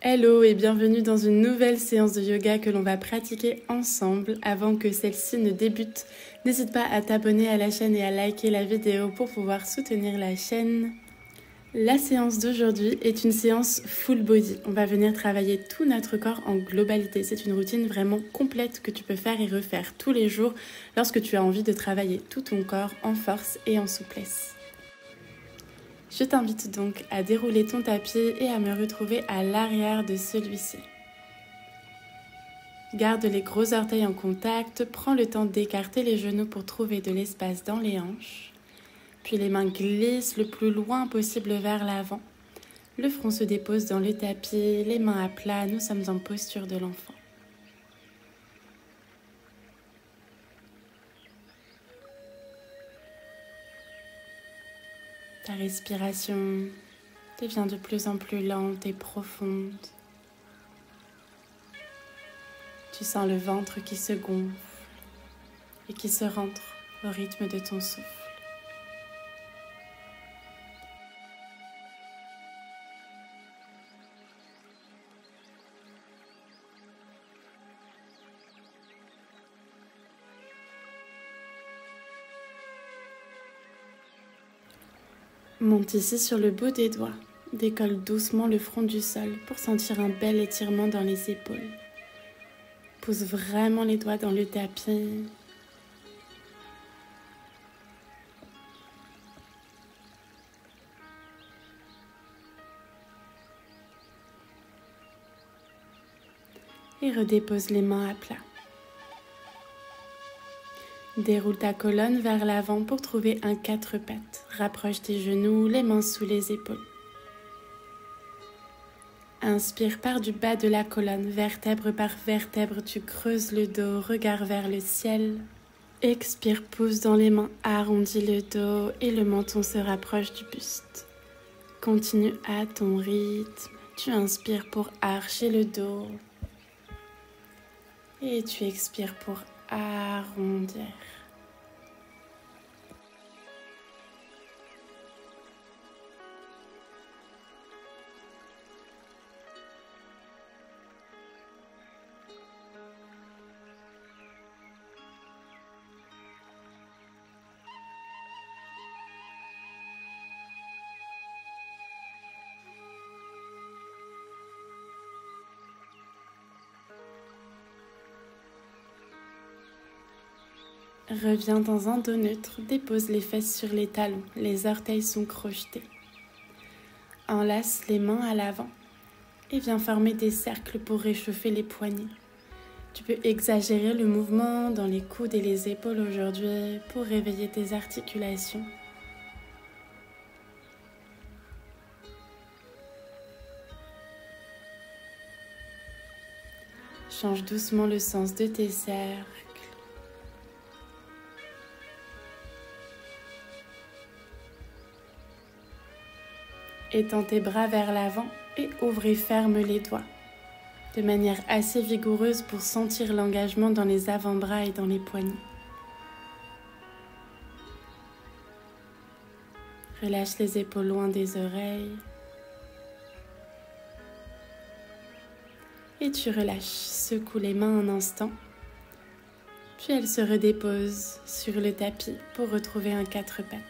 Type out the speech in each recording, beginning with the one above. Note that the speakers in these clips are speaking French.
Hello et bienvenue dans une nouvelle séance de yoga que l'on va pratiquer ensemble. Avant que celle-ci ne débute, n'hésite pas à t'abonner à la chaîne et à liker la vidéo pour pouvoir soutenir la chaîne. La séance d'aujourd'hui est une séance full body. On va venir travailler tout notre corps en globalité. C'est une routine vraiment complète que tu peux faire et refaire tous les jours lorsque tu as envie de travailler tout ton corps en force et en souplesse. Je t'invite donc à dérouler ton tapis et à me retrouver à l'arrière de celui-ci. Garde les gros orteils en contact, prends le temps d'écarter les genoux pour trouver de l'espace dans les hanches. Puis les mains glissent le plus loin possible vers l'avant. Le front se dépose dans le tapis, les mains à plat, nous sommes en posture de l'enfant. Ta respiration devient de plus en plus lente et profonde. Tu sens le ventre qui se gonfle et qui se rentre au rythme de ton souffle. Monte ici sur le bout des doigts. Décolle doucement le front du sol pour sentir un bel étirement dans les épaules. Pousse vraiment les doigts dans le tapis. Et redépose les mains à plat. Déroule ta colonne vers l'avant pour trouver un 4 pattes. Rapproche tes genoux, les mains sous les épaules. Inspire par du bas de la colonne, vertèbre par vertèbre, tu creuses le dos, regard vers le ciel. Expire, pousse dans les mains, arrondis le dos et le menton se rapproche du buste. Continue à ton rythme. Tu inspires pour archer le dos et tu expires pour arrondir. Reviens dans un dos neutre, dépose les fesses sur les talons, les orteils sont crochetés. Enlace les mains à l'avant et viens former des cercles pour réchauffer les poignets. Tu peux exagérer le mouvement dans les coudes et les épaules aujourd'hui pour réveiller tes articulations. Change doucement le sens de tes cercles. Étends tes bras vers l'avant et ouvre et ferme les doigts, de manière assez vigoureuse pour sentir l'engagement dans les avant-bras et dans les poignets. Relâche les épaules loin des oreilles. Et tu relâches, secoue les mains un instant, puis elles se redéposent sur le tapis pour retrouver un 4 pattes.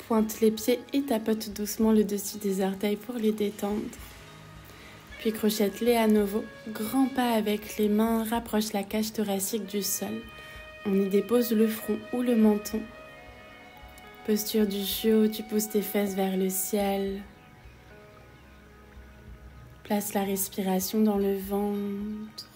Pointe les pieds et tapote doucement le dessus des orteils pour les détendre. Puis crochette-les à nouveau. Grand pas avec les mains, rapproche la cage thoracique du sol. On y dépose le front ou le menton. Posture du chiot, tu pousses tes fesses vers le ciel. Place la respiration dans le ventre.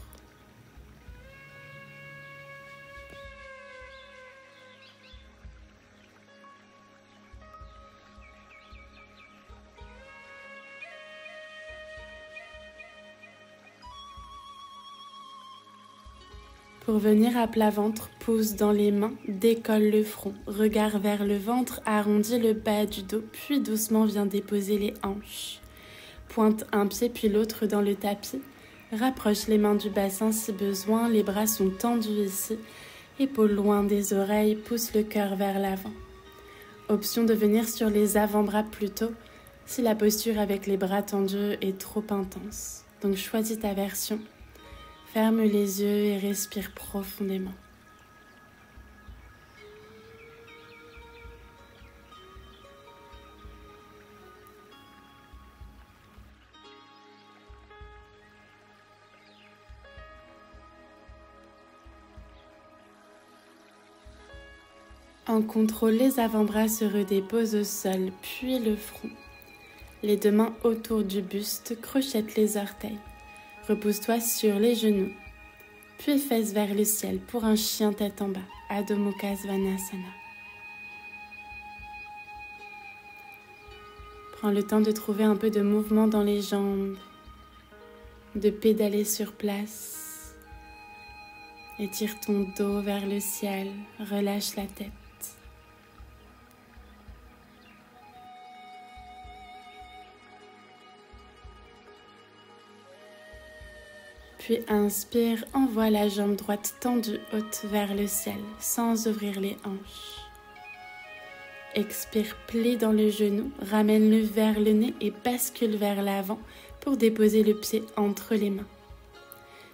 Pour venir à plat ventre, pousse dans les mains, décolle le front, regard vers le ventre, arrondis le bas du dos, puis doucement viens déposer les hanches. Pointe un pied puis l'autre dans le tapis, rapproche les mains du bassin si besoin, les bras sont tendus ici, épaules loin des oreilles, pousse le cœur vers l'avant. Option de venir sur les avant-bras plutôt, si la posture avec les bras tendus est trop intense. Donc choisis ta version. Ferme les yeux et respire profondément. En contrôle, les avant-bras se redéposent au sol, puis le front. Les deux mains autour du buste, crochette les orteils. Repose-toi sur les genoux, puis fesses vers le ciel pour un chien tête en bas, Adho Mukha Svanasana. Prends le temps de trouver un peu de mouvement dans les jambes, de pédaler sur place. Étire ton dos vers le ciel, relâche la tête. Puis inspire, envoie la jambe droite tendue haute vers le ciel, sans ouvrir les hanches. Expire, plie dans le genou, ramène-le vers le nez et bascule vers l'avant pour déposer le pied entre les mains.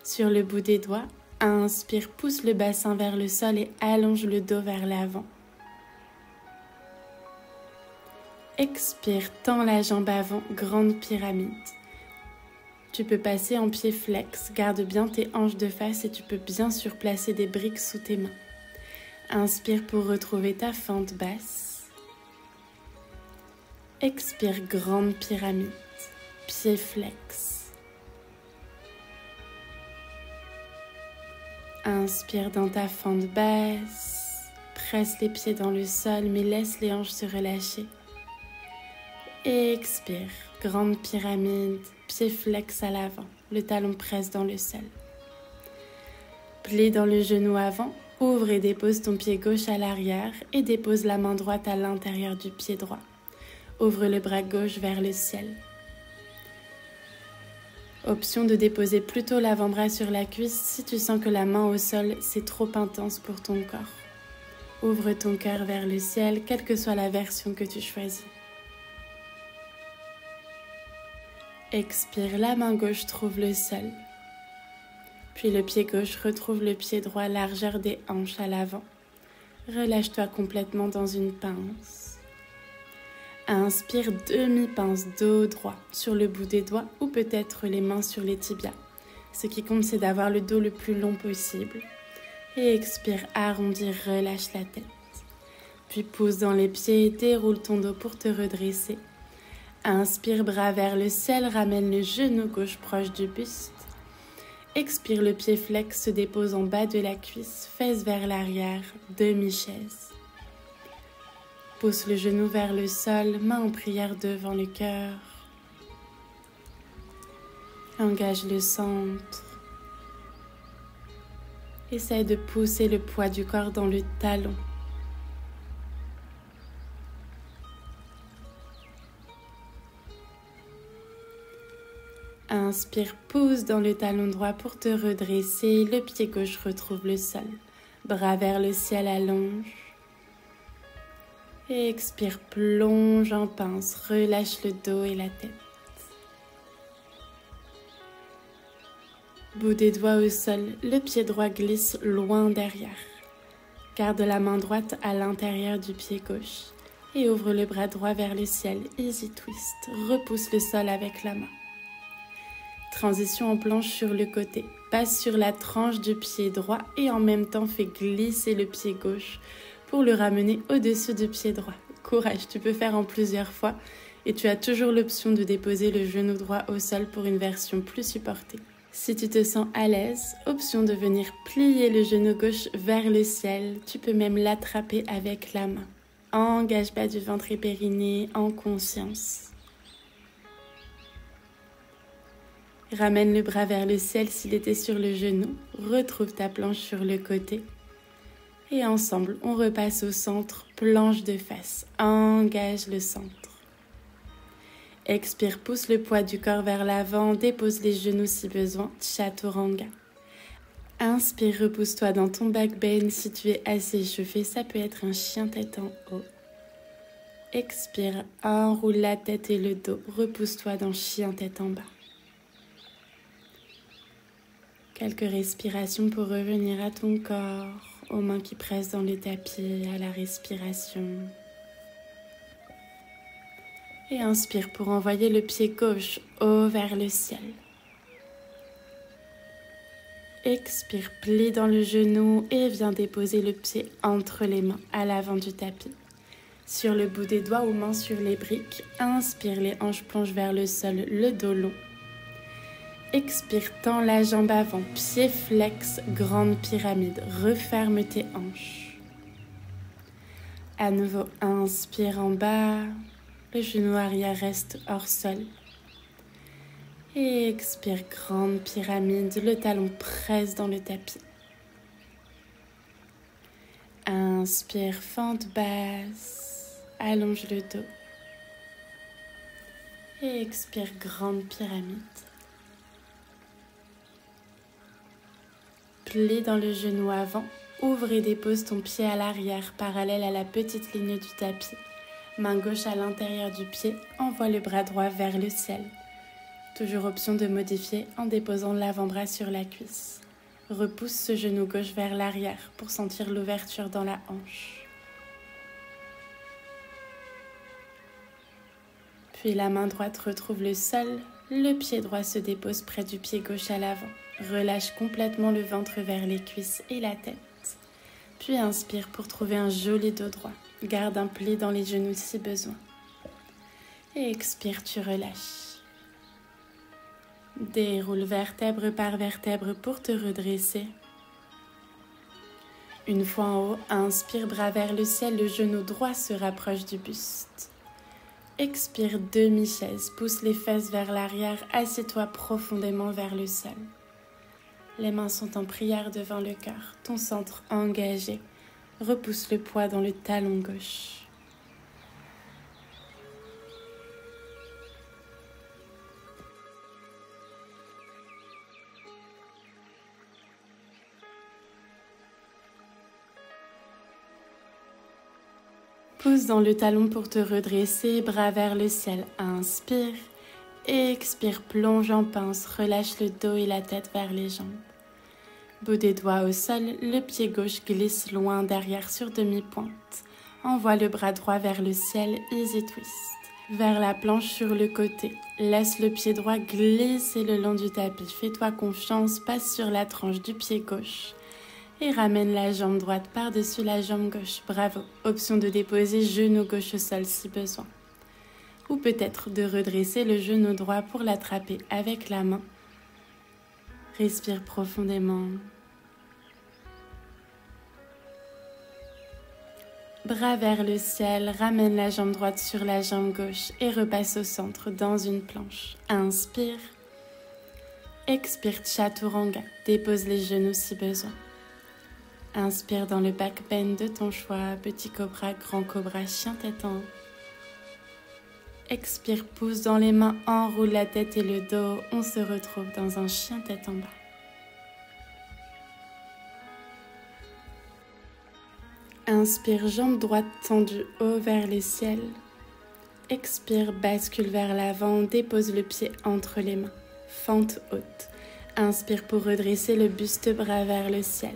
Sur le bout des doigts, inspire, pousse le bassin vers le sol et allonge le dos vers l'avant. Expire, tends la jambe avant, grande pyramide. Tu peux passer en pied flex, garde bien tes hanches de face et tu peux bien sûr placer des briques sous tes mains. Inspire pour retrouver ta fente basse. Expire, grande pyramide, pied flex. Inspire dans ta fente basse, presse les pieds dans le sol mais laisse les hanches se relâcher. Expire, grande pyramide, pied flex à l'avant, le talon presse dans le sol. Plie dans le genou avant, ouvre et dépose ton pied gauche à l'arrière et dépose la main droite à l'intérieur du pied droit. Ouvre le bras gauche vers le ciel. Option de déposer plutôt l'avant-bras sur la cuisse si tu sens que la main au sol c'est trop intense pour ton corps. Ouvre ton cœur vers le ciel, quelle que soit la version que tu choisis. Expire, la main gauche trouve le sol. Puis le pied gauche retrouve le pied droit, largeur des hanches à l'avant. Relâche-toi complètement dans une pince. Inspire, demi-pince, dos droit sur le bout des doigts ou peut-être les mains sur les tibias. Ce qui compte, c'est d'avoir le dos le plus long possible. Et expire, arrondis, relâche la tête. Puis pousse dans les pieds et déroule ton dos pour te redresser. Inspire, bras vers le ciel, ramène le genou gauche proche du buste. Expire, le pied flex se dépose en bas de la cuisse, fesses vers l'arrière, demi-chaise. Pousse le genou vers le sol, main en prière devant le cœur. Engage le centre. Essaye de pousser le poids du corps dans le talon. Inspire, pousse dans le talon droit pour te redresser. Le pied gauche retrouve le sol. Bras vers le ciel, allonge. Et expire, plonge en pince. Relâche le dos et la tête. Bout des doigts au sol, le pied droit glisse loin derrière. Garde la main droite à l'intérieur du pied gauche. Et ouvre le bras droit vers le ciel. Easy twist. Repousse le sol avec la main. Transition en planche sur le côté. Passe sur la tranche du pied droit et en même temps fais glisser le pied gauche pour le ramener au-dessus du pied droit. Courage, tu peux faire en plusieurs fois et tu as toujours l'option de déposer le genou droit au sol pour une version plus supportée. Si tu te sens à l'aise, option de venir plier le genou gauche vers le ciel. Tu peux même l'attraper avec la main. Engage bas du ventre et périnée en conscience. Ramène le bras vers le ciel s'il était sur le genou. Retrouve ta planche sur le côté. Et ensemble, on repasse au centre, planche de face. Engage le centre. Expire, pousse le poids du corps vers l'avant. Dépose les genoux si besoin. Chaturanga. Inspire, repousse-toi dans ton back bend. Si tu es assez échauffé, ça peut être un chien tête en haut. Expire, enroule la tête et le dos. Repousse-toi dans chien tête en bas. Quelques respirations pour revenir à ton corps, aux mains qui pressent dans le tapis, à la respiration. Et inspire pour envoyer le pied gauche haut vers le ciel. Expire, plie dans le genou et viens déposer le pied entre les mains à l'avant du tapis. Sur le bout des doigts ou mains sur les briques, inspire, les hanches plongent vers le sol, le dos long. Expire, tends la jambe avant, pied flex, grande pyramide, referme tes hanches. À nouveau, inspire en bas, le genou arrière reste hors sol. Et expire, grande pyramide, le talon presse dans le tapis. Inspire, fente basse, allonge le dos. Et expire, grande pyramide. Plie dans le genou avant, ouvre et dépose ton pied à l'arrière, parallèle à la petite ligne du tapis. Main gauche à l'intérieur du pied, envoie le bras droit vers le ciel. Toujours option de modifier en déposant l'avant-bras sur la cuisse. Repousse ce genou gauche vers l'arrière pour sentir l'ouverture dans la hanche. Puis la main droite retrouve le sol, le pied droit se dépose près du pied gauche à l'avant. Relâche complètement le ventre vers les cuisses et la tête. Puis inspire pour trouver un joli dos droit. Garde un pli dans les genoux si besoin. Et expire, tu relâches. Déroule vertèbre par vertèbre pour te redresser. Une fois en haut, inspire, bras vers le ciel, le genou droit se rapproche du buste. Expire, demi-chaise, pousse les fesses vers l'arrière, assieds-toi profondément vers le sol. Les mains sont en prière devant le cœur, ton centre engagé. Repousse le poids dans le talon gauche. Pousse dans le talon pour te redresser, bras vers le ciel. Inspire, expire, plonge en pince, relâche le dos et la tête vers les jambes. Bout des doigts au sol, le pied gauche glisse loin derrière sur demi-pointe. Envoie le bras droit vers le ciel, easy twist. Vers la planche sur le côté. Laisse le pied droit glisser le long du tapis. Fais-toi confiance, passe sur la tranche du pied gauche. Et ramène la jambe droite par-dessus la jambe gauche. Bravo. Option de déposer genou gauche au sol si besoin. Ou peut-être de redresser le genou droit pour l'attraper avec la main. Respire profondément. Bras vers le ciel, ramène la jambe droite sur la jambe gauche et repasse au centre dans une planche. Inspire. Expire, chaturanga. Dépose les genoux si besoin. Inspire dans le back bend de ton choix, petit cobra, grand cobra, chien tête en haut. Expire, pousse dans les mains, enroule la tête et le dos. On se retrouve dans un chien tête en bas. Inspire, jambe droite tendue haut vers le ciel. Expire, bascule vers l'avant, dépose le pied entre les mains. Fente haute. Inspire pour redresser le buste, bras vers le ciel.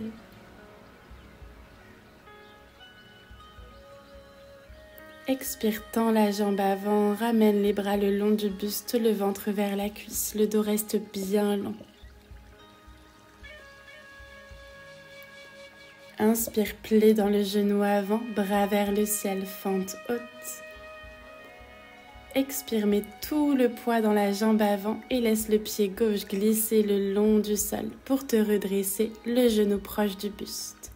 Expire, tends la jambe avant, ramène les bras le long du buste, le ventre vers la cuisse, le dos reste bien long. Inspire, plie dans le genou avant, bras vers le ciel, fente haute. Expire, mets tout le poids dans la jambe avant et laisse le pied gauche glisser le long du sol pour te redresser, le genou proche du buste.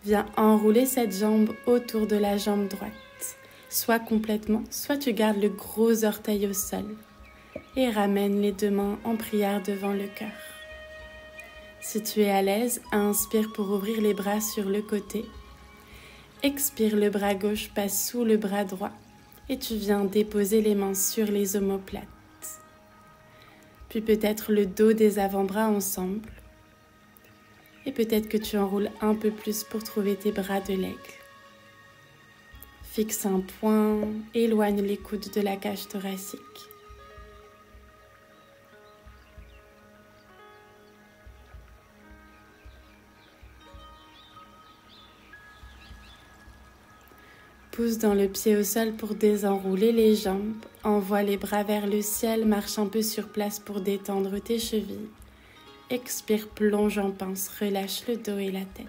Viens enrouler cette jambe autour de la jambe droite. Soit complètement, soit tu gardes le gros orteil au sol et ramène les deux mains en prière devant le cœur. Si tu es à l'aise, inspire pour ouvrir les bras sur le côté. Expire, le bras gauche passe sous le bras droit et tu viens déposer les mains sur les omoplates. Puis peut-être le dos des avant-bras ensemble. Et peut-être que tu enroules un peu plus pour trouver tes bras de l'aigle. Fixe un point, éloigne les coudes de la cage thoracique. Pousse dans le pied au sol pour désenrouler les jambes. Envoie les bras vers le ciel, marche un peu sur place pour détendre tes chevilles. Expire, plonge en pince, relâche le dos et la tête.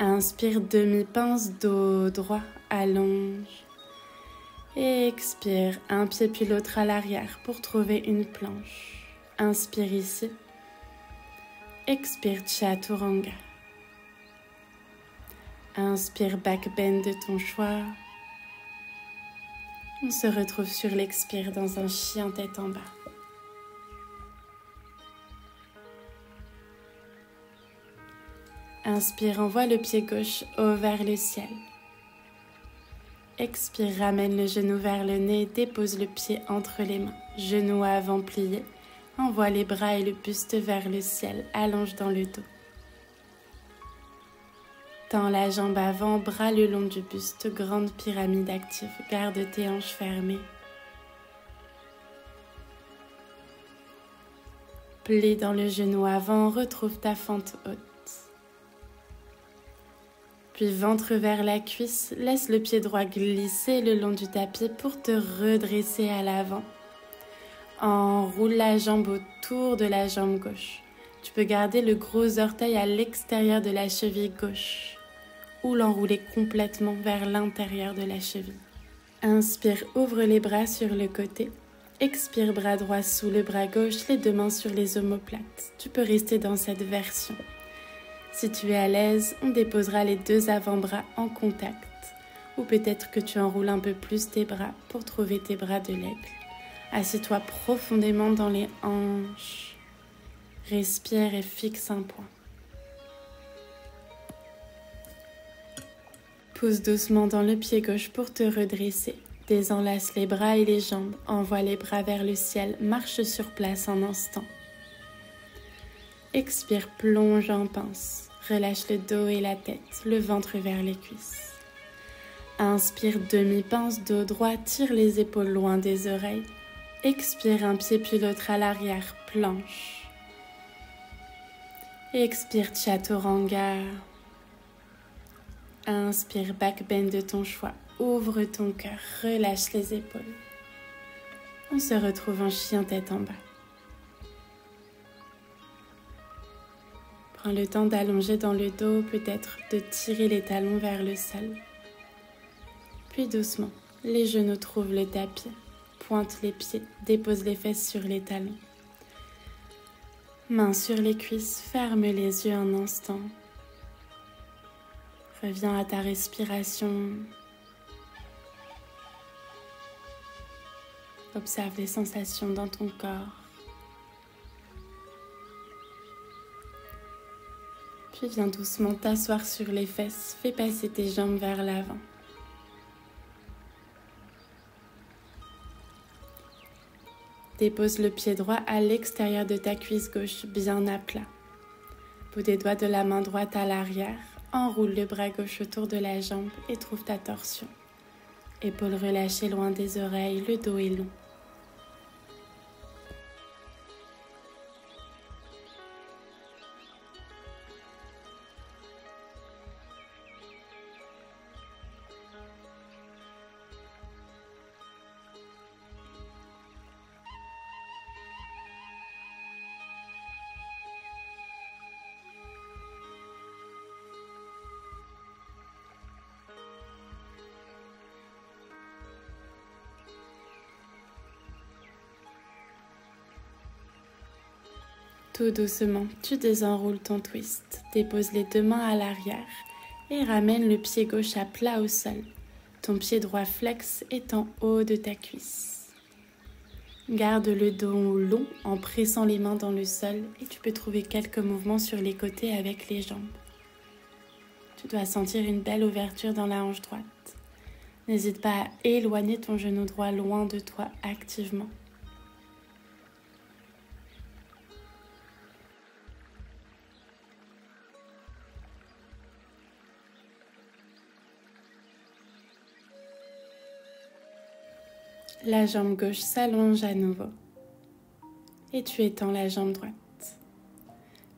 Inspire, demi-pince, dos droit, allonge. Et expire, un pied puis l'autre à l'arrière pour trouver une planche. Inspire ici. Expire, Chaturanga. Inspire, back bend de ton choix. On se retrouve sur l'expire dans un chien tête en bas. Inspire, envoie le pied gauche haut vers le ciel. Expire, ramène le genou vers le nez, dépose le pied entre les mains. Genou avant plié, envoie les bras et le buste vers le ciel, allonge dans le dos. Tends la jambe avant, bras le long du buste, grande pyramide active, garde tes hanches fermées. Plie dans le genou avant, retrouve ta fente haute. Puis ventre vers la cuisse, laisse le pied droit glisser le long du tapis pour te redresser à l'avant. Enroule la jambe autour de la jambe gauche. Tu peux garder le gros orteil à l'extérieur de la cheville gauche ou l'enrouler complètement vers l'intérieur de la cheville. Inspire, ouvre les bras sur le côté. Expire, bras droit sous le bras gauche, les deux mains sur les omoplates. Tu peux rester dans cette version. Si tu es à l'aise, on déposera les deux avant-bras en contact. Ou peut-être que tu enroules un peu plus tes bras pour trouver tes bras de l'aigle. Assieds-toi profondément dans les hanches. Respire et fixe un point. Pousse doucement dans le pied gauche pour te redresser. Désenlace les bras et les jambes. Envoie les bras vers le ciel. Marche sur place un instant. Expire, plonge en pince. Relâche le dos et la tête, le ventre vers les cuisses. Inspire, demi-pince, dos droit, tire les épaules loin des oreilles. Expire, un pied puis l'autre à l'arrière, planche. Expire, Chaturanga. Inspire, back bend de ton choix. Ouvre ton cœur, relâche les épaules. On se retrouve en chien tête en bas. Prends le temps d'allonger dans le dos, peut-être de tirer les talons vers le sol. Puis doucement, les genoux trouvent le tapis. Pointe les pieds, dépose les fesses sur les talons. Mains sur les cuisses, ferme les yeux un instant. Reviens à ta respiration. Observe les sensations dans ton corps. Puis viens doucement t'asseoir sur les fesses, fais passer tes jambes vers l'avant. Dépose le pied droit à l'extérieur de ta cuisse gauche, bien à plat. Bout des doigts de la main droite à l'arrière, enroule le bras gauche autour de la jambe et trouve ta torsion. Épaules relâchées loin des oreilles, le dos est long. Tout doucement, tu désenroules ton twist, dépose les deux mains à l'arrière et ramène le pied gauche à plat au sol. Ton pied droit flex est en haut de ta cuisse. Garde le dos long en pressant les mains dans le sol et tu peux trouver quelques mouvements sur les côtés avec les jambes. Tu dois sentir une belle ouverture dans la hanche droite. N'hésite pas à éloigner ton genou droit loin de toi activement. La jambe gauche s'allonge à nouveau et tu étends la jambe droite.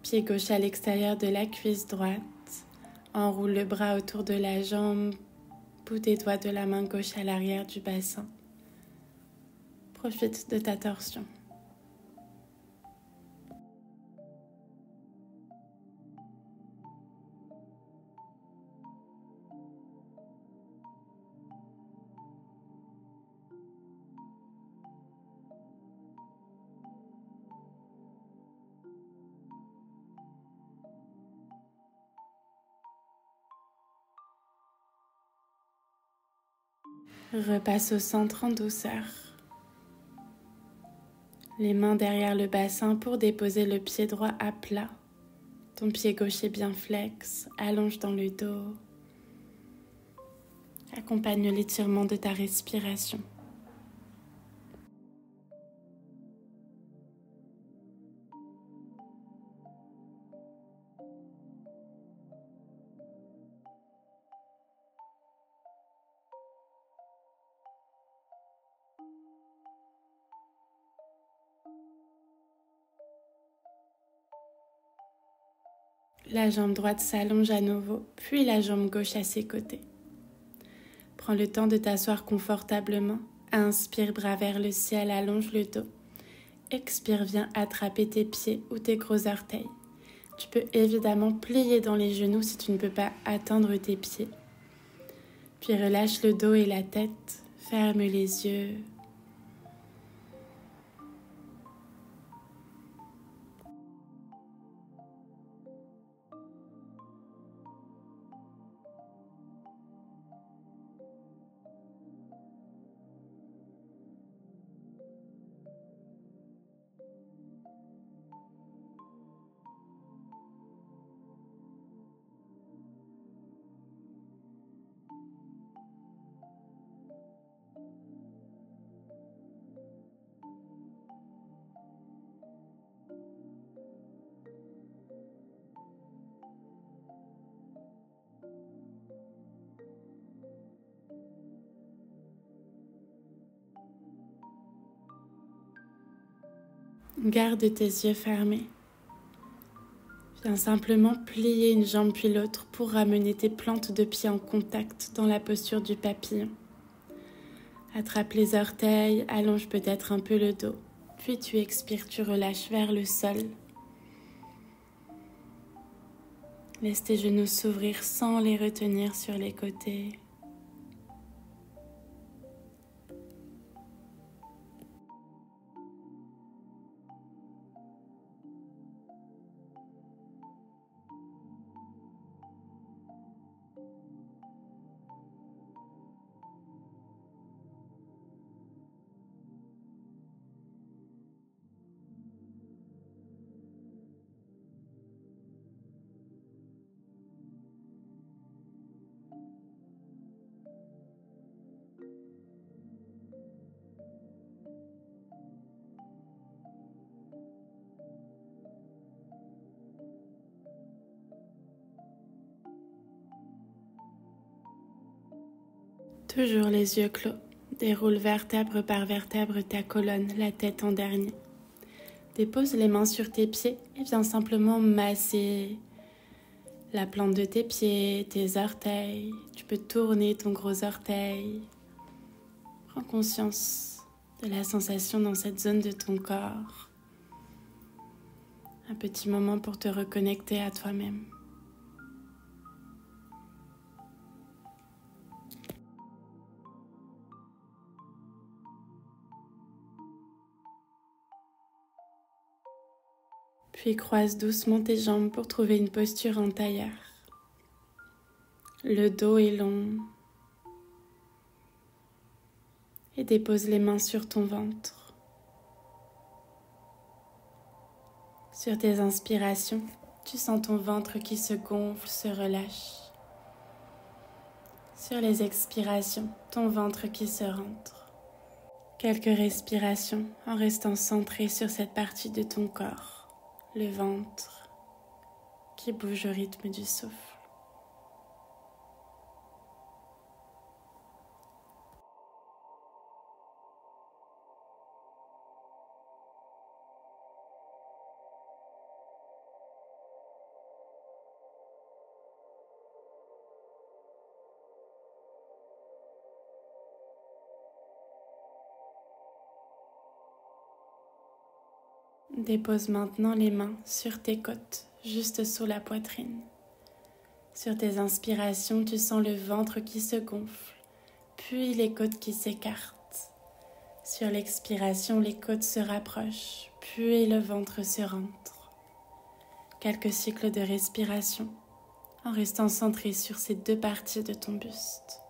Pied gauche à l'extérieur de la cuisse droite. Enroule le bras autour de la jambe, bout des doigts de la main gauche à l'arrière du bassin. Profite de ta torsion. Repasse au centre en douceur. Les mains derrière le bassin pour déposer le pied droit à plat. Ton pied gauche est bien flex, allonge dans le dos. Accompagne l'étirement de ta respiration. La jambe droite s'allonge à nouveau, puis la jambe gauche à ses côtés. Prends le temps de t'asseoir confortablement. Inspire, bras vers le ciel, allonge le dos. Expire, viens attraper tes pieds ou tes gros orteils. Tu peux évidemment plier dans les genoux si tu ne peux pas atteindre tes pieds. Puis relâche le dos et la tête, ferme les yeux. Garde tes yeux fermés. Viens simplement plier une jambe puis l'autre pour ramener tes plantes de pied en contact dans la posture du papillon. Attrape les orteils, allonge peut-être un peu le dos. Puis tu expires, tu relâches vers le sol. Laisse tes genoux s'ouvrir sans les retenir sur les côtés. Toujours les yeux clos. Déroule vertèbre par vertèbre ta colonne, la tête en dernier. Dépose les mains sur tes pieds et viens simplement masser la plante de tes pieds, tes orteils. Tu peux tourner ton gros orteil. Prends conscience de la sensation dans cette zone de ton corps. Un petit moment pour te reconnecter à toi-même. Puis croise doucement tes jambes pour trouver une posture en tailleur. Le dos est long. Et dépose les mains sur ton ventre. Sur tes inspirations, tu sens ton ventre qui se gonfle, se relâche. Sur les expirations, ton ventre qui se rentre. Quelques respirations en restant centré sur cette partie de ton corps. Le ventre qui bouge au rythme du souffle. Dépose maintenant les mains sur tes côtes, juste sous la poitrine. Sur tes inspirations, tu sens le ventre qui se gonfle, puis les côtes qui s'écartent. Sur l'expiration, les côtes se rapprochent, puis le ventre se rentre. Quelques cycles de respiration, en restant centré sur ces deux parties de ton buste.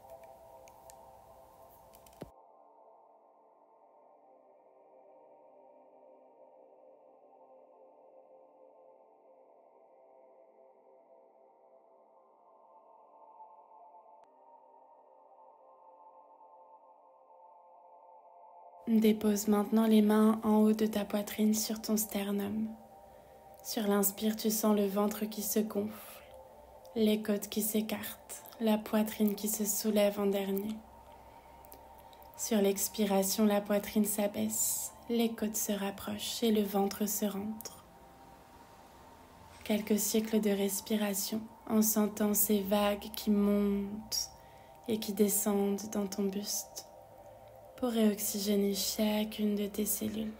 Dépose maintenant les mains en haut de ta poitrine sur ton sternum. Sur l'inspire, tu sens le ventre qui se gonfle, les côtes qui s'écartent, la poitrine qui se soulève en dernier. Sur l'expiration, la poitrine s'abaisse, les côtes se rapprochent et le ventre se rentre. Quelques cycles de respiration en sentant ces vagues qui montent et qui descendent dans ton buste pour réoxygéner chacune de tes cellules.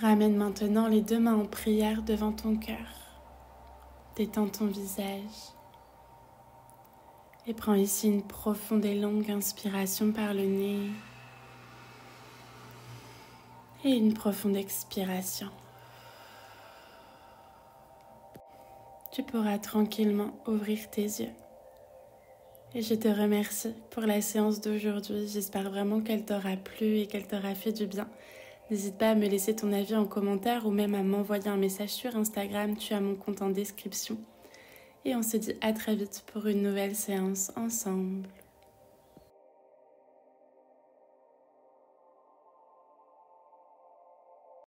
Ramène maintenant les deux mains en prière devant ton cœur. Détends ton visage. Et prends ici une profonde et longue inspiration par le nez. Et une profonde expiration. Tu pourras tranquillement ouvrir tes yeux. Et je te remercie pour la séance d'aujourd'hui. J'espère vraiment qu'elle t'aura plu et qu'elle t'aura fait du bien. N'hésite pas à me laisser ton avis en commentaire ou même à m'envoyer un message sur Instagram, tu as mon compte en description. Et on se dit à très vite pour une nouvelle séance ensemble.